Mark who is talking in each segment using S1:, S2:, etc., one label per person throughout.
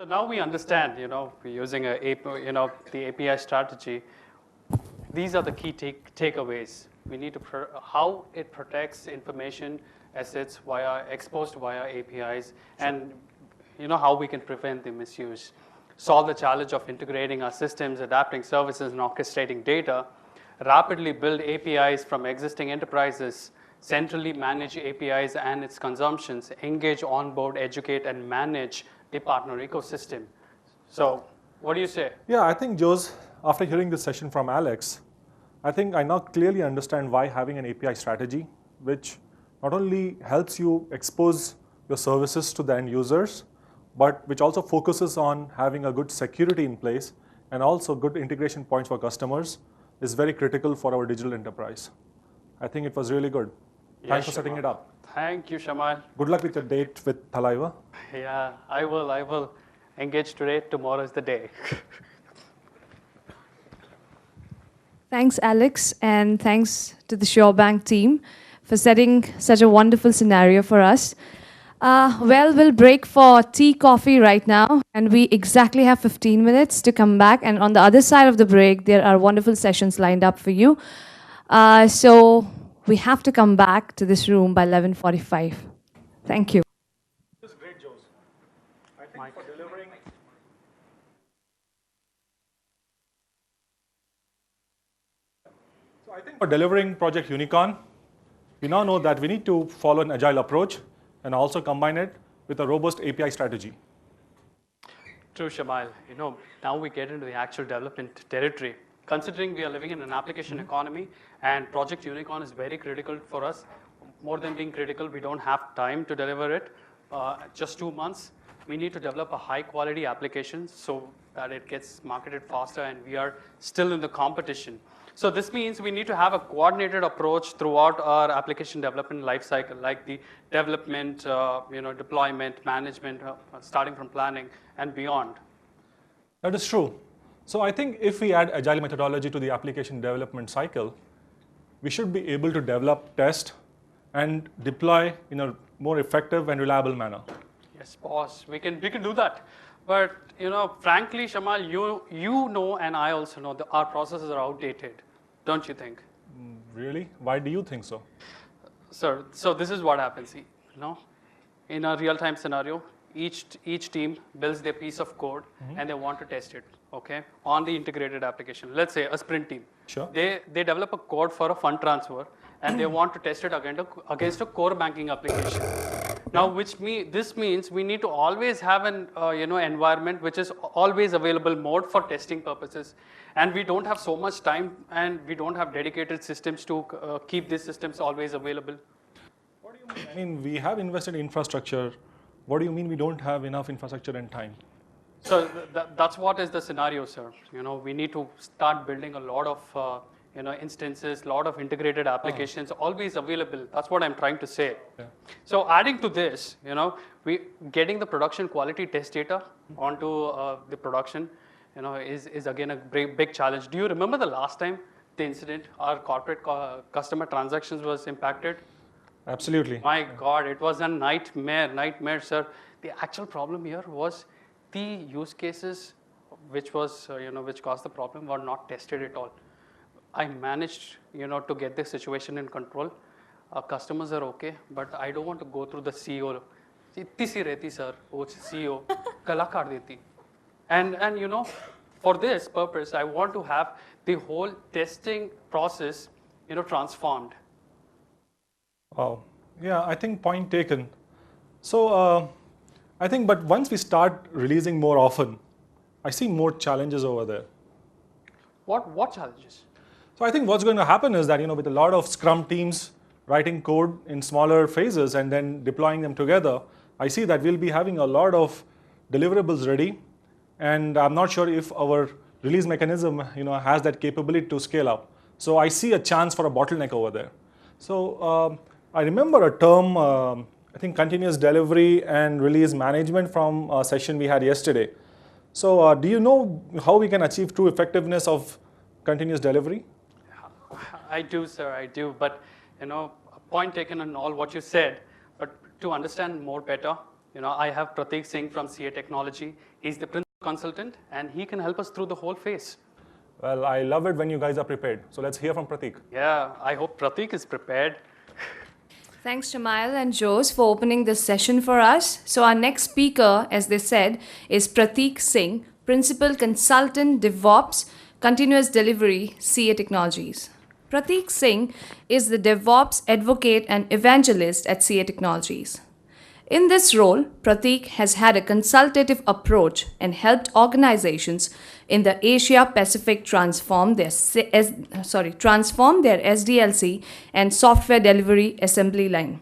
S1: So now we understand, we're using the API strategy. These are the key takeaways. We need to how it protects information assets exposed via APIs, and how we can prevent the misuse. Solve the challenge of integrating our systems, adapting services, and orchestrating data. Rapidly build APIs from existing enterprises. Centrally manage APIs and its consumptions. Engage, onboard, educate, and manage the partner ecosystem. So, what do you say?
S2: Yeah, I think, Jose, after hearing this session from Alex, I think I now clearly understand why having an API strategy, which not only helps you expose your services to the end users, but which also focuses on having a good security in place and also good integration points for customers, is very critical for our digital enterprise. I think it was really good. Thanks for setting it up.
S1: Thank you, Shamal.
S2: Good luck with your date with Thalaiva.
S1: Yeah, I will engage today. Tomorrow is the day.
S3: Thanks, Alex, and thanks to the SureBank team for setting such a wonderful scenario for us. Well, we'll break for tea, coffee right now, and we exactly have 15 minutes to come back. And on the other side of the break, there are wonderful sessions lined up for you. So we have to come back to this room by 11:45. Thank you.
S2: This is great, Jose. I think for delivering. So I think for delivering Project Unicorn, we now know that we need to follow an agile approach and also combine it with a robust API strategy.
S1: True, Shamal. Now we get into the actual development territory. Considering we are living in an application economy and Project Unicorn is very critical for us, more than being critical, we don't have time to deliver it. Just 2 months. We need to develop a high quality application so that it gets marketed faster and we are still in the competition. So this means we need to have a coordinated approach throughout our application development lifecycle, like the development, deployment, management, starting from planning and beyond.
S2: That is true. So I think if we add agile methodology to the application development cycle, we should be able to develop, test, and deploy in a more effective and reliable manner.
S1: Yes, boss. We can do that. But frankly, Shamal, you know, and I also know that our processes are outdated, don't you think?
S2: Really? Why do you think so?
S1: Sir, so this is what happens. In a real-time scenario, each team builds their piece of code and they want to test it, okay, on the integrated application. Let's say a sprint team.
S2: Sure.
S1: They develop a code for a fund transfer and they want to test it against a core banking application. Now, this means we need to always have an environment which is always available mode for testing purposes, and we don't have so much time and we don't have dedicated systems to keep these systems always available.
S2: What do you mean? I mean, we have invested in infrastructure. What do you mean we don't have enough infrastructure and time?
S1: So that's what is the scenario, sir. We need to start building a lot of instances, lot of integrated applications, always available. That's what I'm trying to say.
S2: Yeah.
S1: So adding to this, we getting the production quality test data onto the production, is again a big challenge. Do you remember the last time the incident, our corporate customer transactions was impacted?
S2: Absolutely.
S1: My God, it was a nightmare, sir. The actual problem here was the use cases which caused the problem were not tested at all. I managed, to get the situation in control. Customers are okay, but I don't want to go through the CEO. Itni si rehti, sir, wo CEO, gala kaat deti. And for this purpose, I want to have the whole testing process, transformed.
S2: Wow. Yeah, I think point taken. So I think, but once we start releasing more often, I see more challenges over there.
S1: What challenges?
S2: So I think what's going to happen is that, with a lot of Scrum teams writing code in smaller phases and then deploying them together, I see that we'll be having a lot of deliverables ready. And I'm not sure if our release mechanism, has that capability to scale up. So I see a chance for a bottleneck over there. So I remember a term, I think continuous delivery and release management from a session we had yesterday. So do you know how we can achieve true effectiveness of continuous delivery?
S1: I do, sir, I do. But, point taken on all what you said. But to understand more better, I have Pratik Singh from CA Technology. He's the principal consultant, and he can help us through the whole phase.
S2: Well, I love it when you guys are prepared. So let's hear from Pratik.
S1: Yeah, I hope Pratik is prepared.
S3: Thanks, Shamail and Jose, for opening this session for us. So, our next speaker, as they said, is Pratik Singh, Principal Consultant, DevOps, Continuous Delivery, CA Technologies. Pratik Singh is the DevOps advocate and evangelist at CA Technologies. In this role, Pratik has had a consultative approach and helped organizations in the Asia Pacific transform their SDLC and software delivery assembly line.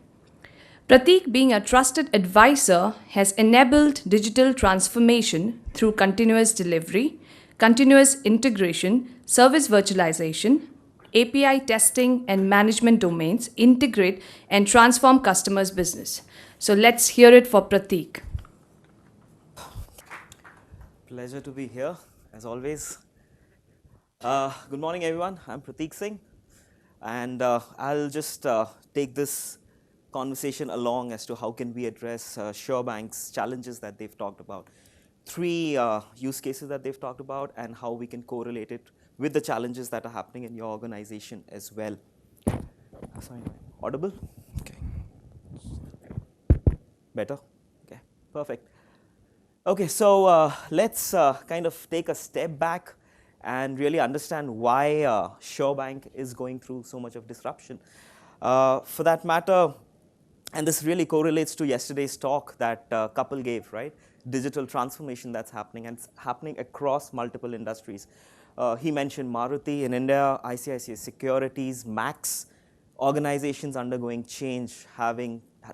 S3: Pratik, being a trusted advisor, has enabled digital transformation through continuous delivery, continuous integration, service virtualization, API testing, and management domains integrate and transform customers' business. So let's hear it for Pratik.
S4: Pleasure to be here, as always. Good morning, everyone. I'm Pratik Singh, and I'll just take this conversation along as to how can we address SureBank's challenges that they've talked about. 3 use cases that they've talked about, and how we can correlate it with the challenges that are happening in your organization as well. Sorry, audible? Okay. Better? Okay, perfect. Okay, so let's kind of take a step back and really understand why SureBank is going through so much of disruption. For that matter, and this really correlates to yesterday's talk that Kapil gave, right? Digital transformation that's happening, and it's happening across multiple industries. He mentioned Maruti in India, ICICI Securities, Max, organizations undergoing change,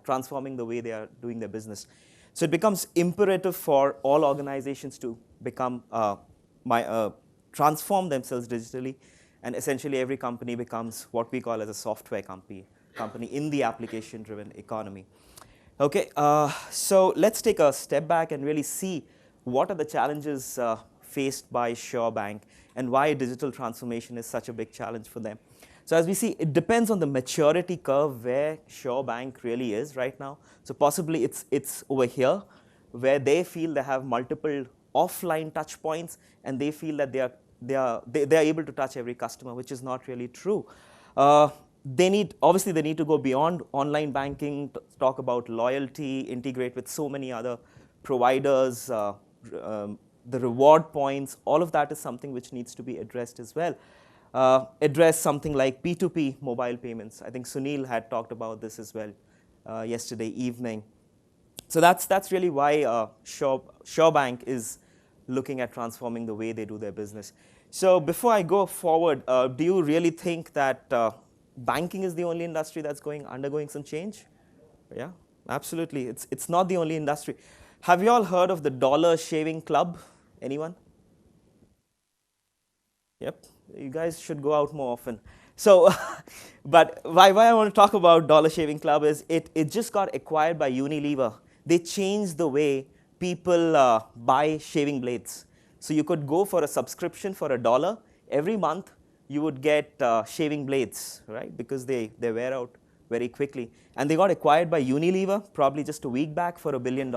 S4: transforming the way they are doing their business. So it becomes imperative for all organizations to transform themselves digitally, and essentially every company becomes what we call as a software company in the application-driven economy. Okay, so let's take a step back and really see what are the challenges faced by SureBank and why digital transformation is such a big challenge for them. So as we see, it depends on the maturity curve where SureBank really is right now. So possibly it's over here, where they feel they have multiple offline touch points, and they feel that they are able to touch every customer, which is not really true. They need to go beyond online banking, talk about loyalty, integrate with so many other providers, the reward points. All of that is something which needs to be addressed as well. Address something like P2P mobile payments. I think Sunil had talked about this as well yesterday evening. So that's really why SureBank is looking at transforming the way they do their business. So before I go forward, do you really think that banking is the only industry that's undergoing some change? Yeah, absolutely. It's not the only industry. Have you all heard of the Dollar Shaving Club? Anyone? Yep. You guys should go out more often. So, but why I want to talk about Dollar Shaving Club is it just got acquired by Unilever. They changed the way people buy shaving blades. So you could go for a subscription for $1 every month. You would get shaving blades, right? Because they wear out very quickly. And they got acquired by Unilever probably just a week back for $1 billion.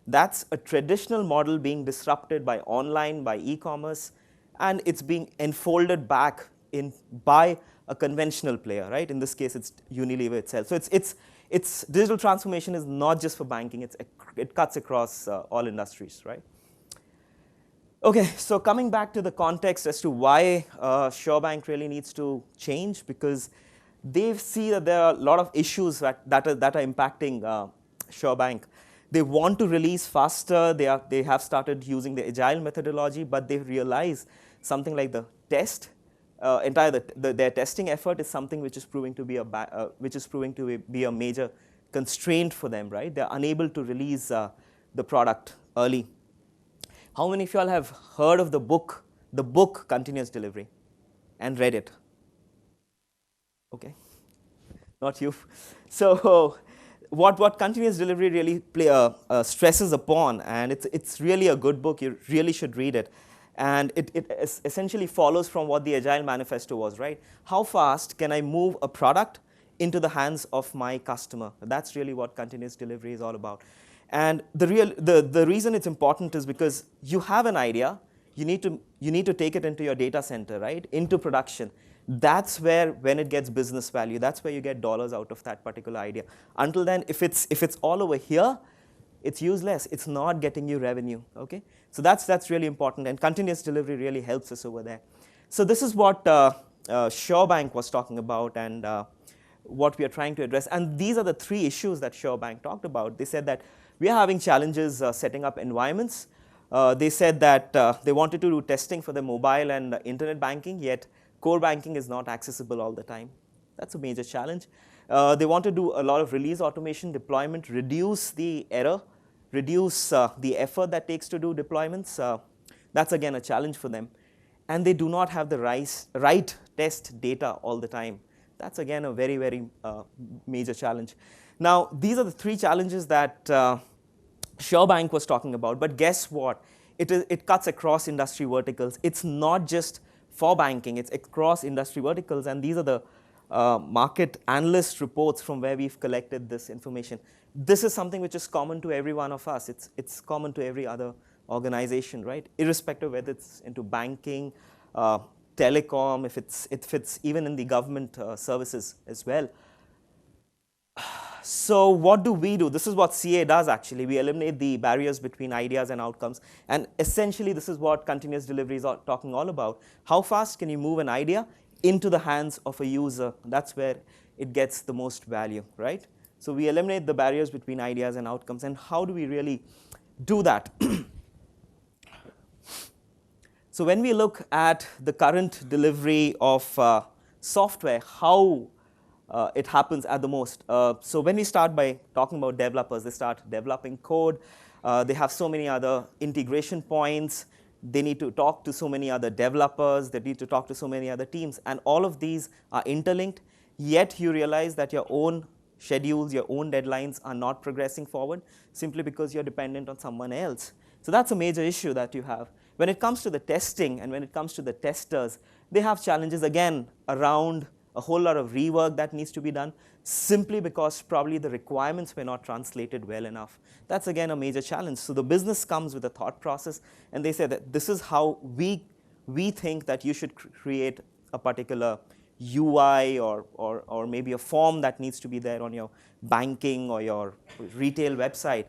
S4: That's a traditional model being disrupted by online, by e-commerce, and it's being enfolded back by a conventional player, right? In this case, it's Unilever itself. So it's digital transformation is not just for banking. It cuts across all industries, right? Okay, so coming back to the context as to why SureBank really needs to change, because they see that there are a lot of issues that are impacting SureBank. They want to release faster. They have started using the agile methodology, but they realize something like the test, their testing effort is something which is proving to be a major constraint for them. Right? They're unable to release the product early. How many of you all have heard of the book Continuous Delivery, and read it? Okay, not you. So what Continuous Delivery really stresses upon, and it's really a good book. You really should read it. And it essentially follows from what the Agile Manifesto was, right? How fast can I move a product into the hands of my customer? That's really what continuous delivery is all about. And the reason it's important is because you have an idea, you need to take it into your data center, right? Into production. That's where, when it gets business value, that's where you get dollars out of that particular idea. Until then, if it's all over here, it's useless. It's not getting you revenue, okay? So that's really important, and continuous delivery really helps us over there. So this is what SureBank was talking about, and what we are trying to address. And these are the 3 issues that SureBank talked about. They said that we are having challenges setting up environments. They said that they wanted to do testing for the mobile and internet banking, yet core banking is not accessible all the time. That's a major challenge. They want to do a lot of release automation, deployment, reduce the error, reduce the effort that takes to do deployments. That's again a challenge for them. And they do not have the right test data all the time. That's again a very, very major challenge. Now, these are the 3 challenges that SureBank was talking about. But guess what? It cuts across industry verticals. It's not just for banking. It's across industry verticals. And these are the market analyst reports from where we've collected this information. This is something which is common to every one of us. It's common to every other organization, right? Irrespective of whether it's into banking, telecom, if it's even in the government services as well. So what do we do? This is what CA does, actually. We eliminate the barriers between ideas and outcomes. And essentially, this is what continuous delivery is talking all about. How fast can you move an idea into the hands of a user? That's where it gets the most value, right? So we eliminate the barriers between ideas and outcomes. And how do we really do that? So when we look at the current delivery of software, how it happens at the most. So when we start by talking about developers, they start developing code. They have so many other integration points. They need to talk to so many other developers. They need to talk to so many other teams. And all of these are interlinked. Yet you realize that your own schedules, your own deadlines are not progressing forward simply because you're dependent on someone else. So that's a major issue that you have. When it comes to the testing and when it comes to the testers, they have challenges, again, around a whole lot of rework that needs to be done simply because probably the requirements were not translated well enough. That's, again, a major challenge. So the business comes with a thought process, and they say that this is how we think that you should create a particular UI or maybe a form that needs to be there on your banking or your retail website.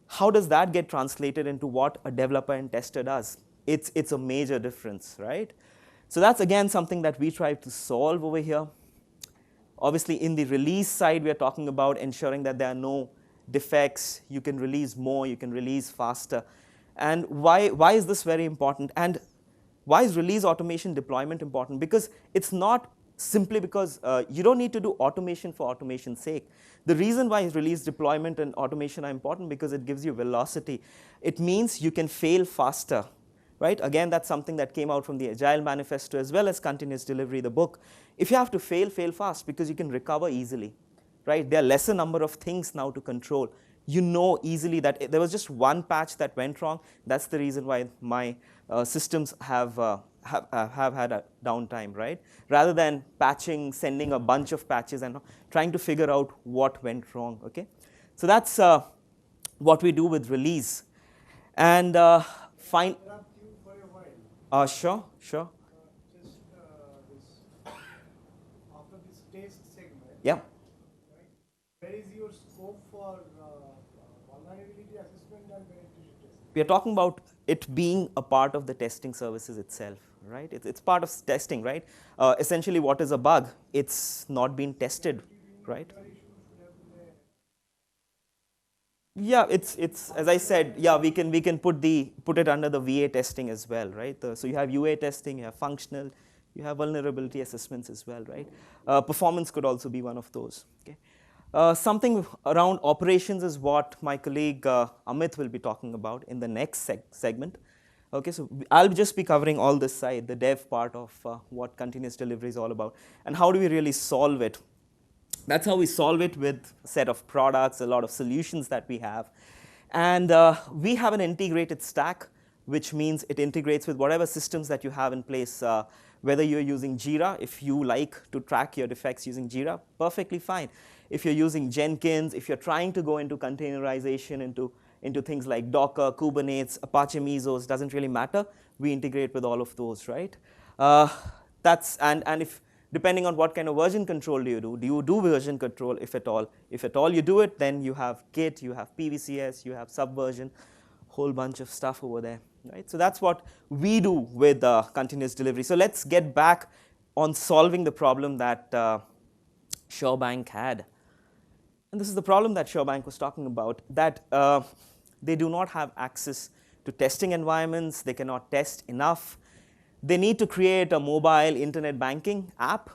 S4: How does that get translated into what a developer and tester does? It's a major difference, right? So that's, again, something that we try to solve over here. Obviously, in the release side, we are talking about ensuring that there are no defects. You can release more. You can release faster. And why is this very important? And why is release automation deployment important? Because it's not simply because you don't need to do automation for automation's sake. The reason why release deployment and automation are important because it gives you velocity. It means you can fail faster. Right? Again, that's something that came out from the Agile Manifesto as well as Continuous Delivery, the book. If you have to fail fast because you can recover easily. Right? There are lesser number of things now to control. You know easily that there was just one patch that went wrong. That's the reason why my systems have had a downtime, right? Rather than patching, sending a bunch of patches and trying to figure out what went wrong, okay? So that's what we do with release. And fine. Sure.
S5: Just after this test segment,
S4: Yeah.
S5: right, where is your scope for vulnerability assessment and penetration testing?
S4: We are talking about it being a part of the testing services itself, right? It's part of testing, right? Essentially, what is a bug? It's not been tested, right? Yeah, it's as I said. Yeah, we can put it under the VA testing as well, right? So you have UA testing, you have functional, you have vulnerability assessments as well, right? Performance could also be one of those. Okay, something around operations is what my colleague Amit will be talking about in the next segment. Okay, so I'll just be covering all this side, the dev part of what continuous delivery is all about, and how do we really solve it. That's how we solve it with a set of products, a lot of solutions that we have. And we have an integrated stack, which means it integrates with whatever systems that you have in place, whether you're using Jira. If you like to track your defects using Jira, perfectly fine. if you're using Jenkins, if you're trying to go into containerization, into things like Docker, Kubernetes, Apache Mesos, doesn't really matter. We integrate with all of those, right? And if depending on what kind of version control do you do version control, if at all? If at all you do it, then you have Git, you have PVCS, you have Subversion, whole bunch of stuff over there, right? So that's what we do with continuous delivery. So let's get back on solving the problem that SureBank had. And this is the problem that SureBank was talking about, that they do not have access to testing environments. They cannot test enough. They need to create a mobile internet banking app.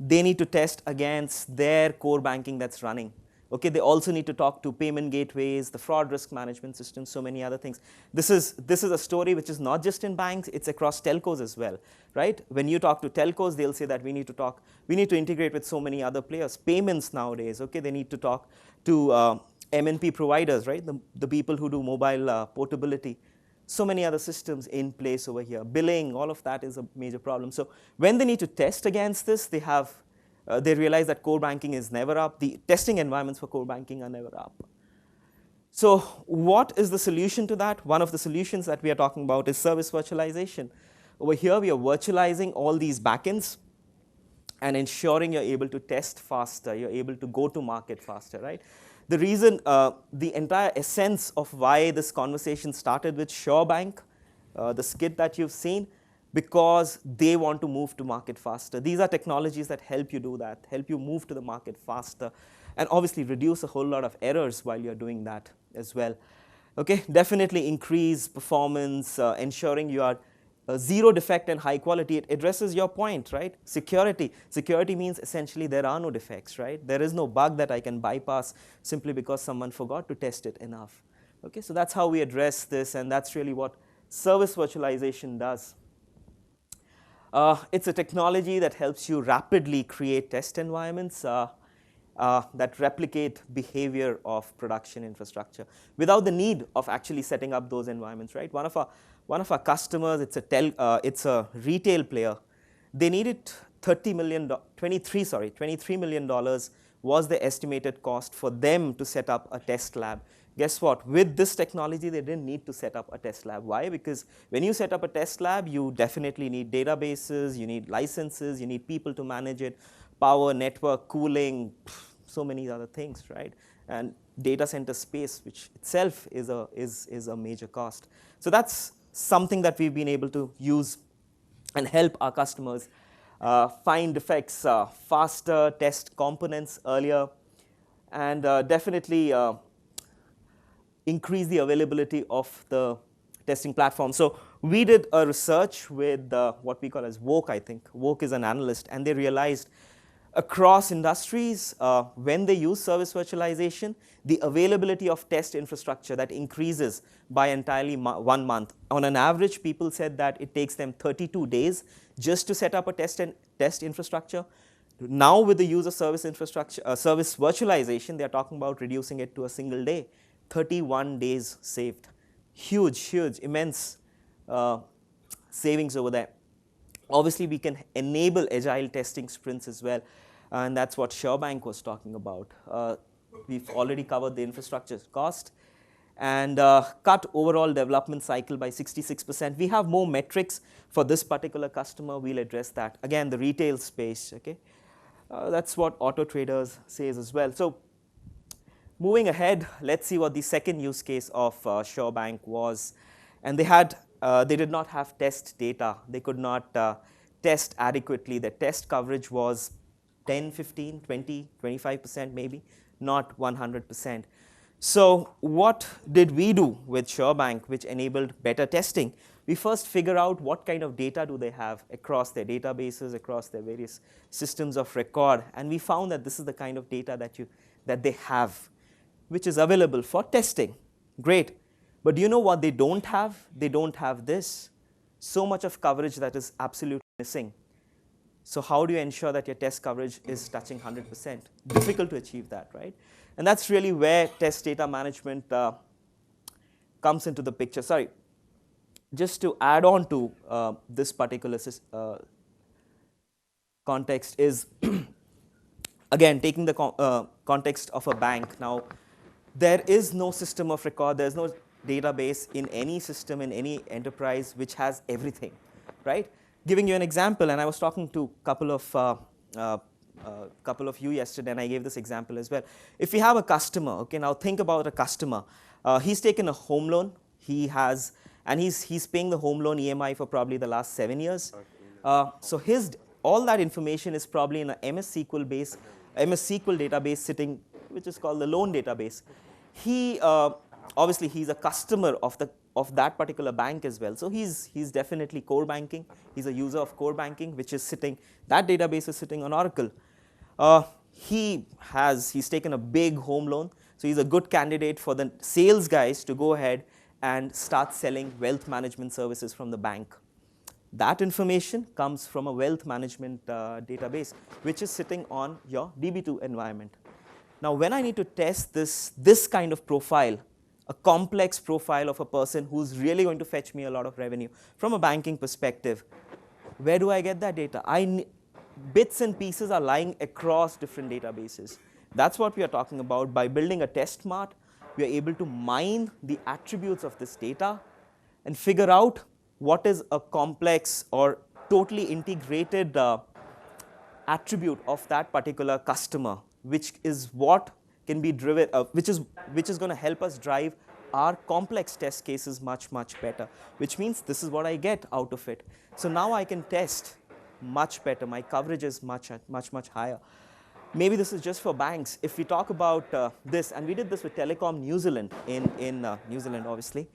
S4: They need to test against their core banking that's running. Okay, they also need to talk to payment gateways, the fraud risk management system, so many other things. This is a story which is not just in banks, it's across telcos as well, right? When you talk to telcos, they'll say that we need to integrate with so many other players. Payments nowadays, okay, they need to talk to MNP providers, right? The people who do mobile portability. So many other systems in place over here. Billing, all of that is a major problem. So when they need to test against this, they realize that core banking is never up. The testing environments for core banking are never up. So what is the solution to that? One of the solutions that we are talking about is service virtualization. Over here, we are virtualizing all these backends and ensuring you're able to test faster, you're able to go to market faster, right? The reason, the entire essence of why this conversation started with SureBank, the skit that you've seen, because they want to move to market faster. These are technologies that help you do that, help you move to the market faster, and obviously reduce a whole lot of errors while you're doing that as well. Okay, definitely increase performance, ensuring you are zero defect and high quality. It addresses your point, right? Security. Security means essentially there are no defects, right? There is no bug that I can bypass simply because someone forgot to test it enough. Okay, so that's how we address this, and that's really what service virtualization does. It's a technology that helps you rapidly create test environments that replicate behavior of production infrastructure without the need of actually setting up those environments, right? One of our customers, it's a retail player. They needed $23 million was the estimated cost for them to set up a test lab. Guess what? With this technology, they didn't need to set up a test lab. Why? Because when you set up a test lab, you definitely need databases, you need licenses, you need people to manage it, power, network, cooling, so many other things, right? And data center space, which itself is a major cost. So that's something that we've been able to use and help our customers find defects faster, test components earlier, and definitely increase the availability of the testing platform. So we did a research with what we call as Woke, I think. Woke is an analyst, and they realized across industries, when they use service virtualization, the availability of test infrastructure that increases by entirely 1 month. On an average, people said that it takes them 32 days just to set up a test infrastructure. Now with the use of service virtualization, they're talking about reducing it to a single day. 31 days saved. Huge, immense savings over there. Obviously, we can enable agile testing sprints as well, and that's what SureBank was talking about. We've already covered the infrastructure cost and cut overall development cycle by 66%. We have more metrics for this particular customer. We'll address that. Again, the retail space, okay? That's what Auto Traders says as well. So moving ahead, let's see what the second use case of SureBank was. And they did not have test data. They could not test adequately. The test coverage was 10, 15, 20, 25% maybe, not 100%. So what did we do with SureBank, which enabled better testing? We first figure out what kind of data do they have across their databases, across their various systems of record. And we found that this is the kind of data that they have, which is available for testing. Great. But do you know what they don't have? They don't have this. So much of coverage that is absolutely missing. So how do you ensure that your test coverage is touching 100%? Difficult to achieve that, right? And that's really where test data management comes into the picture. Sorry, just to add on to this particular context is again, taking the context of a bank, now there is no system of record, there's no database in any system, in any enterprise which has everything, right? Giving you an example, and I was talking to a couple of you yesterday, and I gave this example as well. If we have a customer, okay, now think about a customer. He's taken a home loan. He's paying the home loan EMI for probably the last 7 years. So all that information is probably in a MS SQL database sitting, which is called the loan database. Obviously he's a customer of that particular bank as well. So he's definitely core banking. He's a user of core banking, which is that database is sitting on Oracle. He's taken a big home loan, so he's a good candidate for the sales guys to go ahead and start selling wealth management services from the bank. That information comes from a wealth management database, which is sitting on your DB2 environment. Now, when I need to test this kind of profile, a complex profile of a person who's really going to fetch me a lot of revenue from a banking perspective, where do I get that data? Bits and pieces are lying across different databases. That's what we are talking about. By building a test mart, we are able to mine the attributes of this data and figure out what is a complex or totally integrated attribute of that particular customer, which is what can be driven, which is going to help us drive our complex test cases much better, which means this is what I get out of it. So now I can test much better. My coverage is much higher. Maybe this is just for banks. If we talk about this, and we did this with Telecom New Zealand in New Zealand, obviously.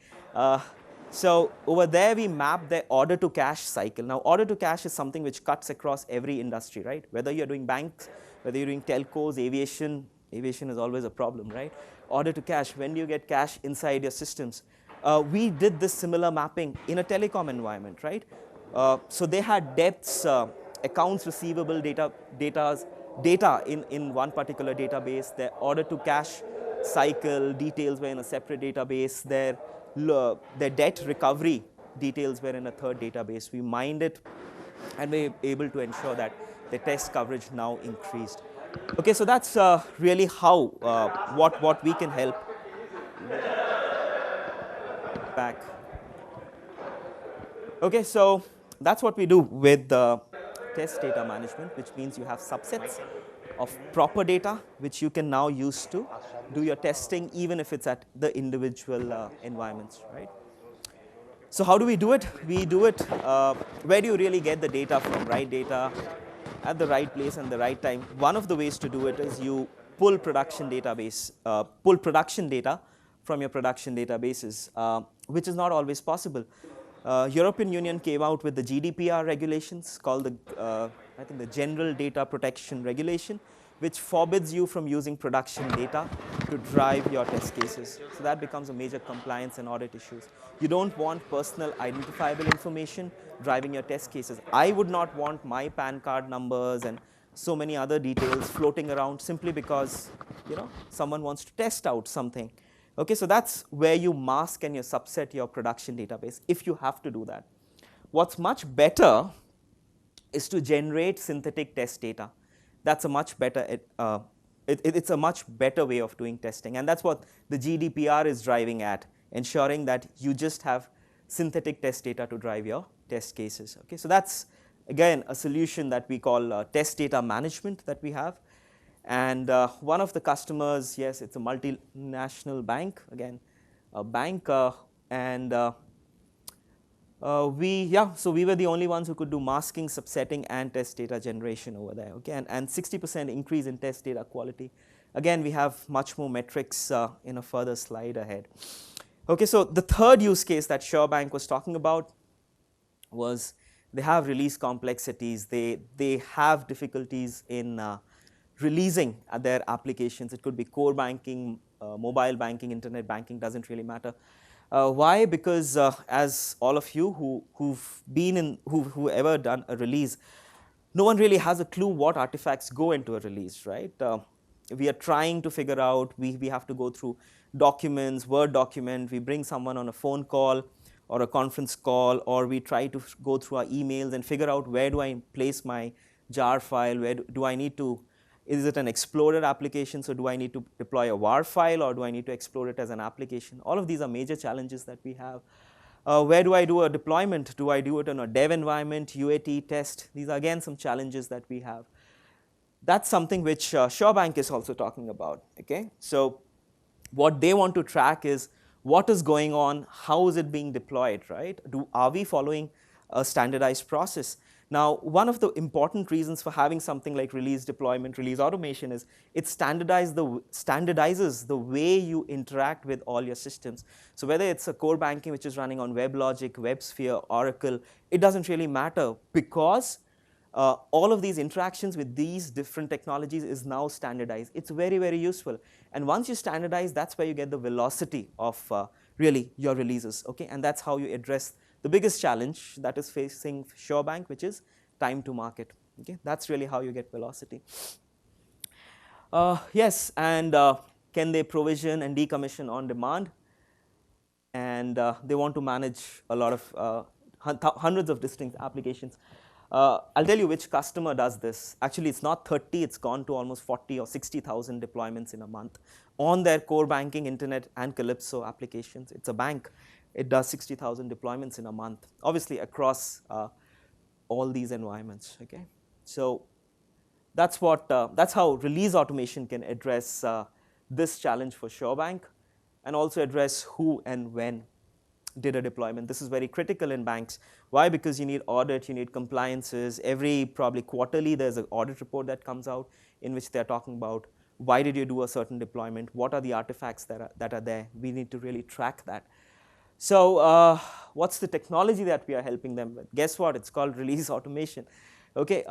S4: So over there, we mapped their order-to-cash cycle. Now, order-to-cash is something which cuts across every industry, right? Whether you're doing banks, whether you're doing telcos, aviation is always a problem, right? Order-to-cash, when do you get cash inside your systems? We did this similar mapping in a telecom environment, right? So they had debts, accounts receivable data in one particular database. Their order-to-cash cycle details were in a separate database. Their debt recovery details were in a third database. We mined it, and we were able to ensure that the test coverage now increased. Okay, so that's really how what we can help back. Okay, so that's what we do with test data management, which means you have subsets of proper data, which you can now use to do your testing, even if it's at the individual environments, right? So how do we do it? We do it, where do you really get the data from, right data at the right place and the right time? One of the ways to do it is you pull production data from your production databases, which is not always possible. European Union came out with the GDPR regulations called I think the General Data Protection Regulation, which forbids you from using production data to drive your test cases. So that becomes a major compliance and audit issue. You don't want personal identifiable information driving your test cases. I would not want my PAN card numbers and so many other details floating around simply because someone wants to test out something. Okay, so that's where you mask and you subset your production database, if you have to do that. What's much better is to generate synthetic test data. That's a much better, it's a much better way of doing testing. And that's what the GDPR is driving at, ensuring that you just have synthetic test data to drive your test cases. Okay, so that's, again, a solution that we call test data management that we have. And one of the customers, yes, it's a multinational bank, again, a bank, so we were the only ones who could do masking, subsetting, and test data generation over there. Okay, and 60% increase in test data quality. Again, we have much more metrics in a further slide ahead. Okay, so the third use case that SureBank was talking about was they have release complexities. They have difficulties in releasing their applications. It could be core banking, mobile banking, internet banking, doesn't really matter. Why? Because as all of you who've ever done a release, no one really has a clue what artifacts go into a release, right? We are trying to figure out, we have to go through documents, Word document, we bring someone on a phone call or a conference call, or we try to go through our emails and figure out where do I place my jar file, where do I need to Is it an exploded application? So do I need to deploy a WAR file, or do I need to explode it as an application? All of these are major challenges that we have. Where do I do a deployment? Do I do it in a dev environment, UAT, test? These are again some challenges that we have. That's something which SureBank is also talking about. Okay, so what they want to track is what is going on, how is it being deployed, right? Are we following a standardized process? Now, one of the important reasons for having something like release deployment, release automation is it standardizes the way you interact with all your systems. So whether it's a core banking which is running on WebLogic, WebSphere, Oracle, it doesn't really matter, because all of these interactions with these different technologies is now standardized. It's very, very useful. And once you standardize, that's where you get the velocity of really your releases. Okay? And that's how you address the biggest challenge that is facing SureBank, which is time to market. Okay? That's really how you get velocity. Yes, and can they provision and decommission on demand? And they want to manage a lot of hundreds of distinct applications. I'll tell you which customer does this. Actually, it's not 30, it's gone to almost 40 or 60,000 deployments in a month on their core banking, internet, and Calypso applications. It's a bank. It does 60,000 deployments in a month, obviously across all these environments. Okay, so that's how release automation can address this challenge for SureBank, and also address who and when did a deployment. This is very critical in banks. Why? Because you need audit, you need compliances. Every probably quarterly, there's an audit report that comes out in which they're talking about why did you do a certain deployment, what are the artifacts that are there. We need to really track that. So what's the technology that we are helping them with? Guess what? It's called release automation. Okay,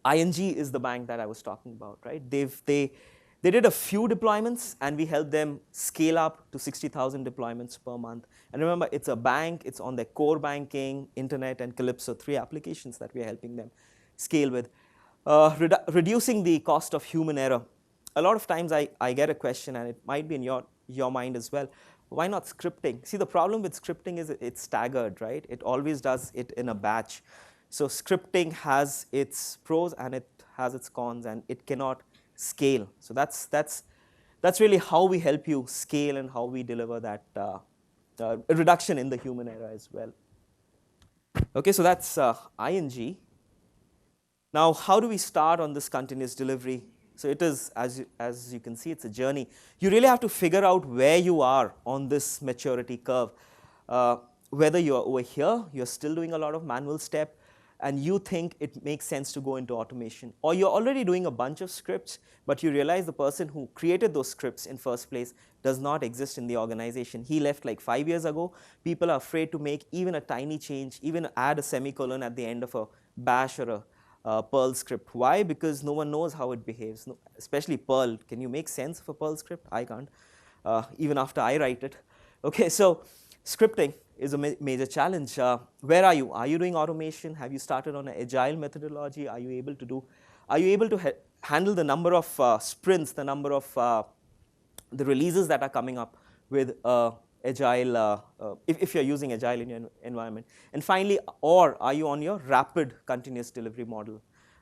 S4: ING is the bank that I was talking about, right? They did a few deployments, and we helped them scale up to 60,000 deployments per month. And remember, it's a bank. It's on their core banking, internet, and Calypso, 3 applications that we are helping them scale with. Reducing the cost of human error. A lot of times I get a question, and it might be in your mind as well. Why not scripting? See, the problem with scripting is it's staggered, right? It always does it in a batch. So scripting has its pros and it has its cons, and it cannot scale. So that's really how we help you scale and how we deliver that reduction in the human error as well. Okay, so that's ING. Now, how do we start on this continuous delivery? So it is, as you can see, it's a journey. You really have to figure out where you are on this maturity curve. Whether you're over here, you're still doing a lot of manual step, and you think it makes sense to go into automation. Or you're already doing a bunch of scripts, but you realize the person who created those scripts in first place does not exist in the organization. He left like 5 years ago. People are afraid to make even a tiny change, even add a semicolon at the end of a bash or a Perl script. Why? Because no one knows how it behaves, especially Perl. Can you make sense of a Perl script? I can't, even after I write it. Okay, so scripting is a major challenge. Where are you? Are you doing automation? Have you started on an agile methodology? Are you able to handle the number of sprints, the number of the releases that are coming up with agile, if you're using agile in your environment? And finally, or are you on your rapid continuous delivery model?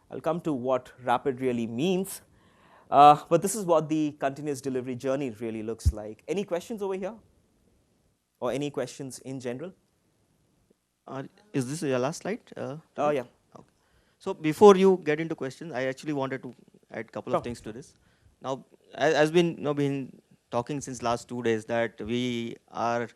S4: I'll come to what rapid really means. But this is what the continuous delivery journey really looks like. Any questions over here? Or any questions in general?
S6: Is this your last slide?
S4: Oh, yeah.
S6: Okay. So before you get into questions, I actually wanted to add a couple of things to this. Now, as been talking since last 2 days that we are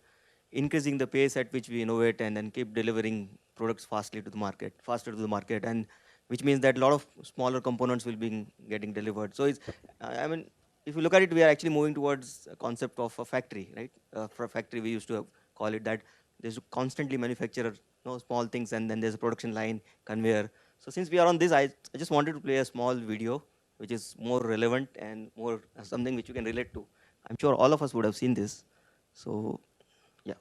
S6: increasing the pace at which we innovate and then keep delivering products faster to the market, and which means that a lot of smaller components will be getting delivered. So it's, I mean, if you look at it, we are actually moving towards a concept of a factory, right? For a factory, we used to call it that there's to constantly manufacture small things, and then there's a production line, conveyor. So since we are on this, I just wanted to play a small video, which is more relevant and more something which you can relate to. I'm sure all of us would have seen this. So, yeah.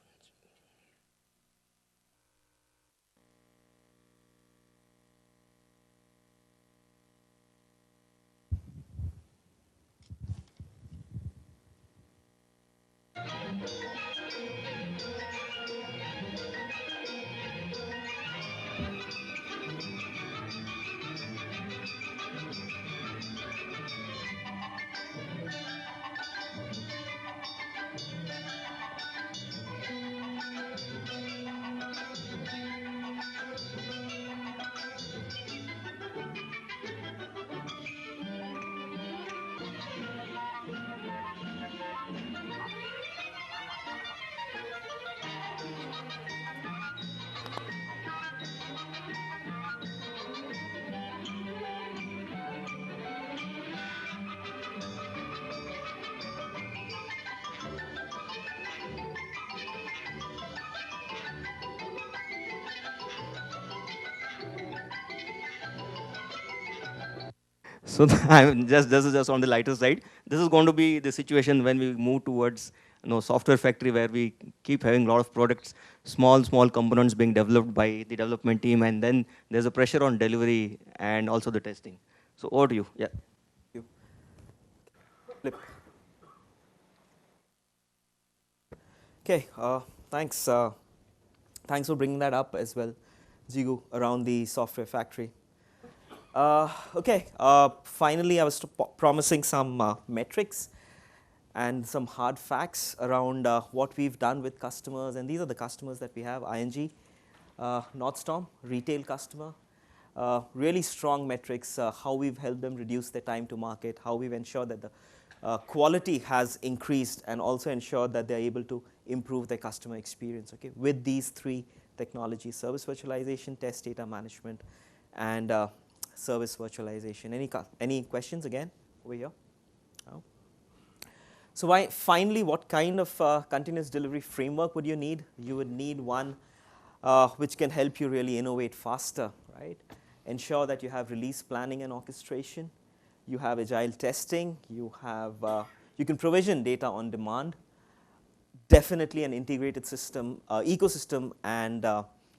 S6: So this is just on the lighter side. This is going to be the situation when we move towards software factory where we keep having a lot of products, small components being developed by the development team, and then there's a pressure on delivery and also the testing. So over to you. Yeah.
S4: You. Flip. Okay, thanks. Thanks for bringing that up as well, Jigu, around the software factory. Okay, finally I was promising some metrics and some hard facts around what we've done with customers, and these are the customers that we have: ING, Nordstorm, retail customer. Really strong metrics, how we've helped them reduce their time to market, how we've ensured that the quality has increased, and also ensured that they're able to improve their customer experience, okay, with these three technologies: service virtualization, test data management, and service virtualization. Any questions again over here? No? So finally, what kind of continuous delivery framework would you need? You would need one which can help you really innovate faster, right? Ensure that you have release planning and orchestration. You have agile testing. You can provision data on demand. Definitely an integrated system, ecosystem, and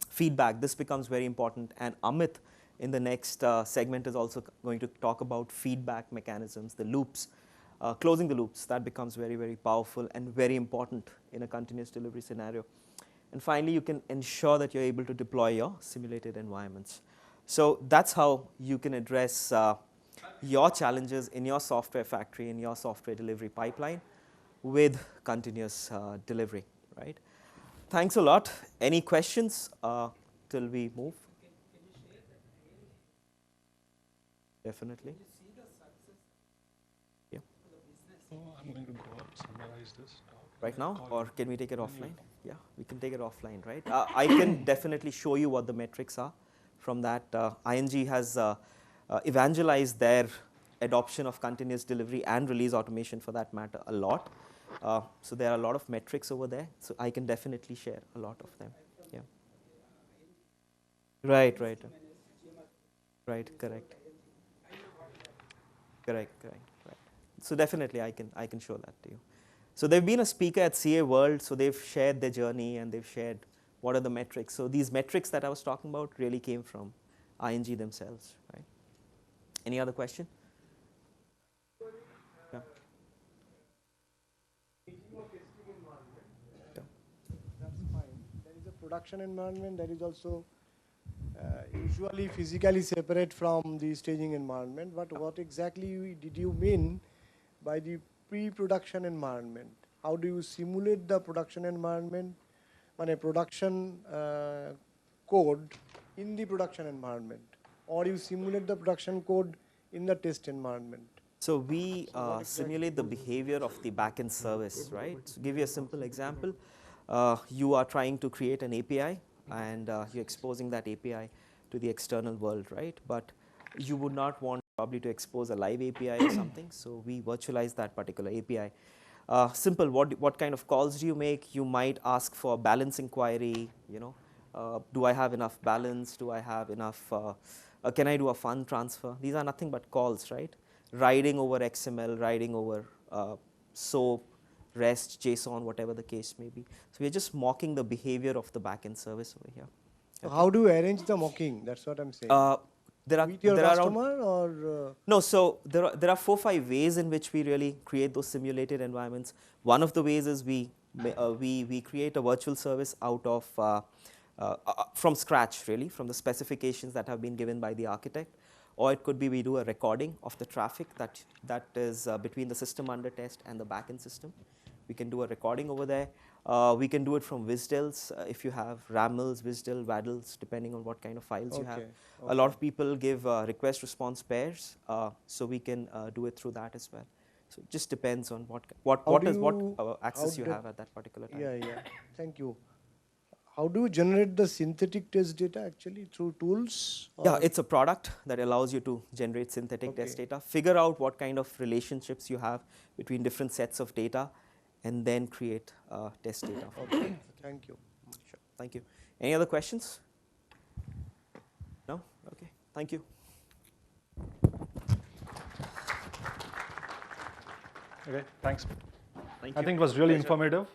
S4: feedback. This becomes very important. And Amit, in the next segment, is also going to talk about feedback mechanisms, the loops, closing the loops. That becomes very, very powerful and very important in a continuous delivery scenario. And finally, you can ensure that you're able to deploy your simulated environments. So that's how you can address your challenges in your software factory, in your software delivery pipeline with continuous delivery, right? Thanks a lot. Any questions till we move? Definitely. Yeah.
S2: I'm going to go up, summarize this.
S4: Right now, or can we take it offline? Yeah, we can take it offline, right? I can definitely show you what the metrics are from that. ING has evangelized their adoption of continuous delivery and release automation, for that matter, a lot. So there are a lot of metrics over there. So I can definitely share a lot of them. Yeah. Right. Correct. Right. So definitely I can show that to you. So they've been a speaker at CA World, so they've shared their journey and they've shared what are the metrics. So these metrics that I was talking about really came from ING themselves, right? Any other question? Yeah.
S5: That's fine. There is a production environment that is also usually physically separate from the staging environment. But what exactly did you mean by the pre-production environment? How do you simulate the production environment, a production code in the production environment, or you simulate the production code in the test environment?
S4: So we simulate the behavior of the backend service, right? To give you a simple example, you are trying to create an API and you're exposing that API to the external world, right? But you would not want probably to expose a live API or something, so we virtualize that particular API. Simple, what kind of calls do you make? You might ask for balance inquiry, do I have enough balance? Do I have enough, can I do a fund transfer? These are nothing but calls, right? Writing over XML, writing over SOAP, REST, JSON, whatever the case may be. So we're just mocking the behavior of the backend service over here.
S5: So how do you arrange the mocking? That's what I'm saying. With your customer or?
S4: No, so there are 4 or 5 ways in which we really create those simulated environments. One of the ways is we create a virtual service out of from scratch, really, from the specifications that have been given by the architect. Or it could be we do a recording of the traffic that is between the system under test and the backend system. We can do a recording over there. We can do it from WSDLs if you have RAMLs, WSDL, WADLs, depending on what kind of files you have. Okay. A lot of people give request response pairs, so we can do it through that as well. So it just depends on what access you have at that particular time.
S5: Yeah. Thank you. How do you generate the synthetic test data actually through tools?
S4: Yeah, it's a product that allows you to generate synthetic test data, figure out what kind of relationships you have between different sets of data, and then create test data.
S5: Okay, thank you.
S4: Sure, thank you. Any other questions? No? Okay, thank you.
S2: Okay, thanks.
S6: Thank
S2: I
S6: you.
S2: think it was really
S6: Pleasure.
S2: informative.